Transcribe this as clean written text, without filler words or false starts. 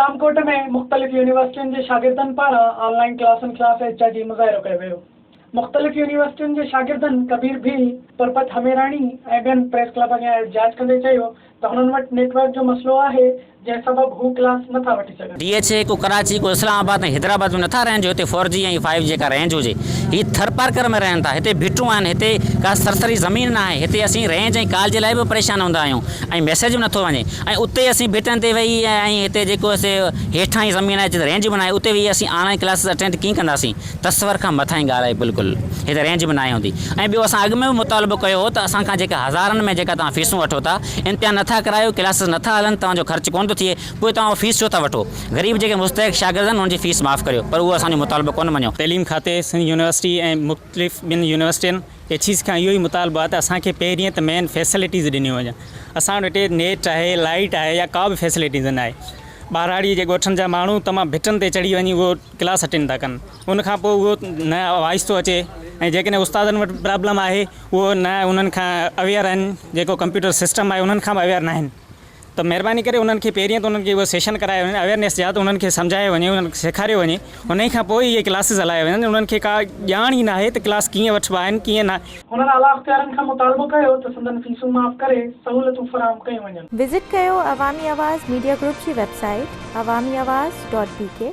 सलामकोट में मुख़्तलिफ़ यूनिवर्सिटियुनि जे शागिर्दनि पारां ऑनलाइन क्लासनि ख़िलाफ़ एहतिजाजी मुज़ाहिरो कयो वियो। मुख़्तलिफ़ यूनिवर्सिटियुनि जे शागिर्दनि कबीर भी, परपत हमेराणी ऐं ॿियनि प्रेस क्लब खे एहतिजाज कंदे चयो त हुननि वटि नेटवर्क जो मसइलो आहे, जंहिं सबबु हू क्लास नथा वठी सघनि। DHA को कराची को इस्लामाबाद ऐं हैदराबाद में नथा रहनि जो हिते 4G ऐं 5G जेका रेंज हुजे। ही थरपारकर में रहनि था, हिते भिटूं आहिनि, हिते का सरसरी ज़मीन न आहे। हिते असीं रेंज ऐं कॉल जे लाइ बि परेशान हूंदा आहियूं ऐं मैसेज बि नथो वञे। ऐं उते असीं भिटनि ते वेही ऐं हिते जेको हेठां ई ज़मीन आहे जिते रेंज बि न आहे, उते वेही असीं ऑनलाइन क्लासिस अटेंड कीअं कंदासीं? तस्वर खां मथां ई ॻाल्हि आहे बिल्कुलु, हिते रेंज बि न आहे हूंदी। ऐं ॿियो असां अॻु में बि मुतालबो कयो हो त असां खां जेका हज़ारनि में जेका तव्हां फीसूं वठो था, इम्तिहान नथा करायो, क्लासिस नथा हलनि, तव्हांजो ख़र्चु कोन थो थिए, पोइ तव्हां फीस छो था वठो? ग़रीब जेके मुस्तहिक़ शागिर्द आहिनि उनजी फीस माफ़ करियो, पर उहो असांजो मुतालबो कोन मञियो। तइलीम खाते सिंध यूनिवर्सिटी ऐं मुख़्तलिफ़ ॿियनि यूनिवर्सिटियुनि जे चीज़ खां इहो ई मुतालबो आहे त असांखे पहिरीं त मेन फैसिलिटीज़ ॾिनियूं वञनि। असां वटि हिते नेट आहे, लाइट आहे, या का बि फैसिलिटीज़ न आहे। ॿारहाड़ी जे ॻोठनि जा माण्हू तमामु भिटनि ते चढ़ी वञी उहो क्लास अटेंड था कनि, उनखां पोइ उहो न वॉइस थो अचे। ऐं जेकॾहिं उस्तादनि वटि प्रॉब्लम आहे, उहो न उन्हनि खां अवेयर आहिनि, जेको कंप्यूटर सिस्टम आहे उन्हनि खां बि अवेयर न आहिनि। त महिरबानी करे उन्हनि खे पहिरीं त उन्हनि खे उहो सेशन करायो वञे, अवेयरनेस जा, त उन्हनि खे सम्झायो वञे, उन्हनि खे सेखारियो वञे। उन खां पोइ इहे क्लासिस हलाए वञनि। उन्हनि खे का ॼाण ई न आहे त क्लास कीअं वठिबा आहिनि, कीअं न। हुननि आला अख़्तियारनि खां मुतालबो कयो त संदनि फीसूं माफ़ करे सहूलियतूं फ़राहम कयूं वञनि। विज़िट कयो अवामी आवाज़ मीडिया ग्रुप जी वेबसाइट awamiawaz.bk